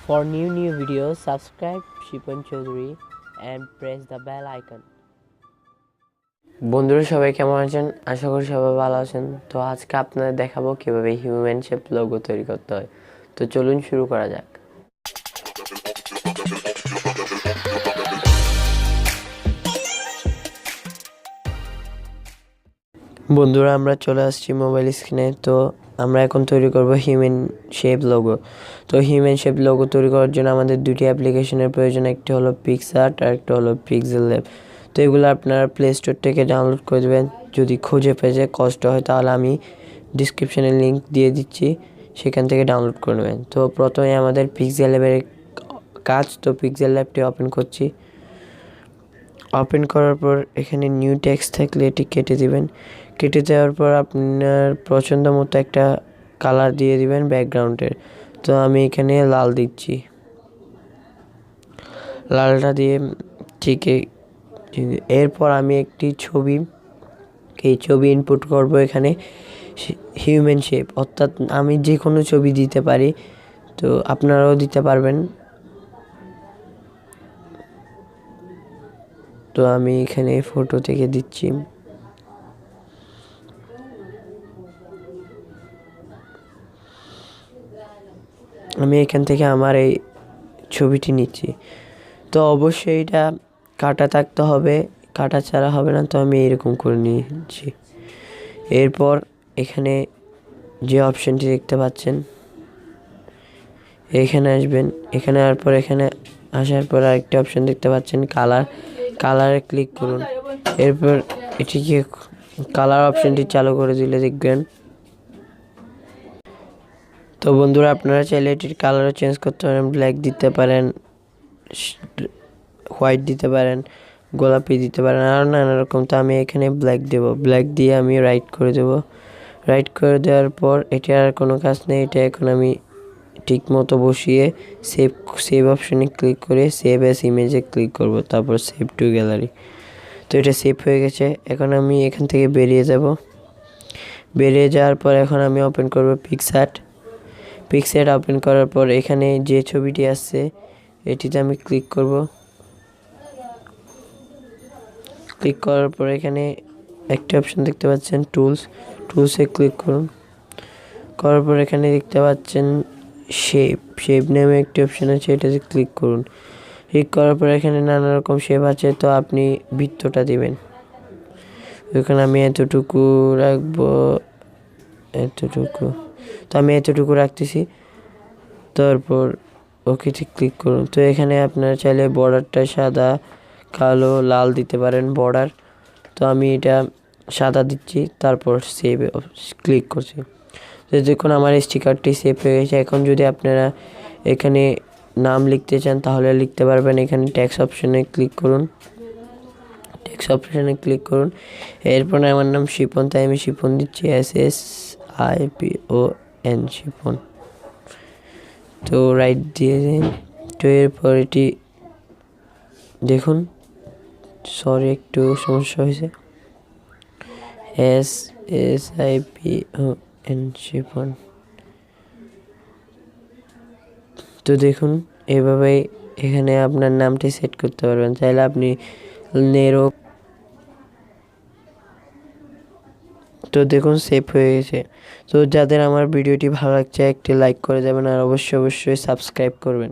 For new videos, subscribe Shipon Chaudhary and press the bell icon. বন্ধুরা সবাই কেমন আছেন? আশা করি সবাই ভালো আছেন। তো আজকে আপনাদের দেখাবো কিভাবে হিউম্যান শেপ লোগো তৈরি করতে হয়। তো চলুন শুরু করা যাক। বন্ধুরা আমরা চলে আসছি মোবাইল স্ক্রিনে। তো আমরা এখন তৈরি করব হিউম্যান শেপ লোগো। তো হিউম্যান শেপ লোগো তৈরি করার জন্য আমাদের দুটি অ্যাপ্লিকেশনের প্রয়োজন, একটি হলো পিক্সআর্ট আর একটা হলো পিক্সেল ল্যাব। তো এগুলো আপনারা প্লে স্টোর থেকে ডাউনলোড করে দেবেন। যদি খুঁজে পেতে কষ্ট হয় তাহলে আমি ডিসক্রিপশনে লিঙ্ক দিয়ে দিচ্ছি, সেখান থেকে ডাউনলোড করে নেবেন। তো প্রথমে আমাদের পিক্সেল ল্যাবের কাজ, তো পিক্সেল ল্যাবটি ওপেন করছি। ওপেন করার পর এখানে নিউ টেক্সট থাকলে এটি কেটে দিবেন। কেটে দেওয়ার পর আপনার পছন্দ মতো একটা কালার দিয়ে দিবেন ব্যাকগ্রাউন্ডের। তো আমি এখানে লাল দিচ্ছি, লালটা দিয়ে ঠিক এরপর আমি একটি এই ছবি ইনপুট করব এখানে হিউম্যান শেপ, অর্থাৎ আমি যে কোনো ছবি দিতে পারি, তো আপনারাও দিতে পারবেন। তো আমি এখানে ফটো থেকে দিচ্ছি। আমি এখান থেকে আমার এই ছবিটি নিচ্ছি। তো অবশ্যই এটা কাটা থাকতে হবে, কাটা ছাড়া হবে না। তো আমি এরকম করে নিয়েছি। এরপর এখানে যে অপশানটি দেখতে পাচ্ছেন, এখানে আসবেন। এখানে আসার পর আসার পর আরেকটা অপশান দেখতে পাচ্ছেন কালারে ক্লিক করুন। এরপর এটিকে কালার অপশানটি চালু করে দিলে দেখবেন। তো বন্ধুরা আপনারা চাইলে এটির কালারও চেঞ্জ করতে পারেন, ব্ল্যাক দিতে পারেন, হোয়াইট দিতে পারেন, গোলাপি দিতে পারেন, আরও নানা রকম। তো আমি এখানে ব্ল্যাক দেব। ব্ল্যাক দিয়ে আমি রাইট করে দেব। রাইট করে দেওয়ার পর এটা আর কোনো কাজ নেই। এটা এখন আমি ঠিক মতো বসিয়ে সেভ অপশানে ক্লিক করে সেভ অ্যাজ ইমেজে ক্লিক করব, তারপর সেভ টু গ্যালারি। তো এটা সেভ হয়ে গেছে। এখন আমি এখান থেকে বেরিয়ে যাব। বেরিয়ে যাওয়ার পর এখন আমি ওপেন করব পিক্সআর্ট ওপেন করার পর এখানে যে ছবিটি আসছে এটিতে আমি ক্লিক করব। ক্লিক করার পর এখানে একটা অপশন দেখতে পাচ্ছেন টুলসে ক্লিক করুন। করার পর এখানে দেখতে পাচ্ছেন শেপ নামে একটি অপশন আছে, এটাতে ক্লিক করুন। ক্লিক করার পর এখানে নানা রকম শেপ আছে, তো আপনি বৃত্তটা দিবেন। এখানে আমি এতটুকু রাখবো, তো আমি এতটুকু রাখতেছি। তারপর ওকেতে ক্লিক করুন। তো এখানে আপনারা চাইলে বর্ডারটা সাদা, কালো, লাল দিতে পারেন বর্ডার। তো আমি এটা সাদা দিচ্ছি, তারপর সেভ ক্লিক করছি। তো দেখুন আমার স্টিকারটি সেভ হয়ে গেছে। এখন যদি আপনারা এখানে নাম লিখতে চান তাহলে লিখতে পারবেন। এখানে ট্যাক্স অপশানে ক্লিক করুন। এরপর আমার নাম শিপন, তাই আমি শিপন দিচ্ছি, SSIPON শিপন। তো রাইট দিয়ে দিন। তো এরপর এটি দেখুন, সরি একটু সমস্যা হয়েছে, SSIPON শিপন। তো দেখুন এভাবেই এখানে আপনার নামটি সেট করতে পারবেন। চাইলে আপনি নেরো। তো দেখুন সেভ হয়ে গেছে। তো যাদের আমার ভিডিওটি ভালো লাগছে একটি লাইক করে যাবেন, আর অবশ্যই সাবস্ক্রাইব করবেন।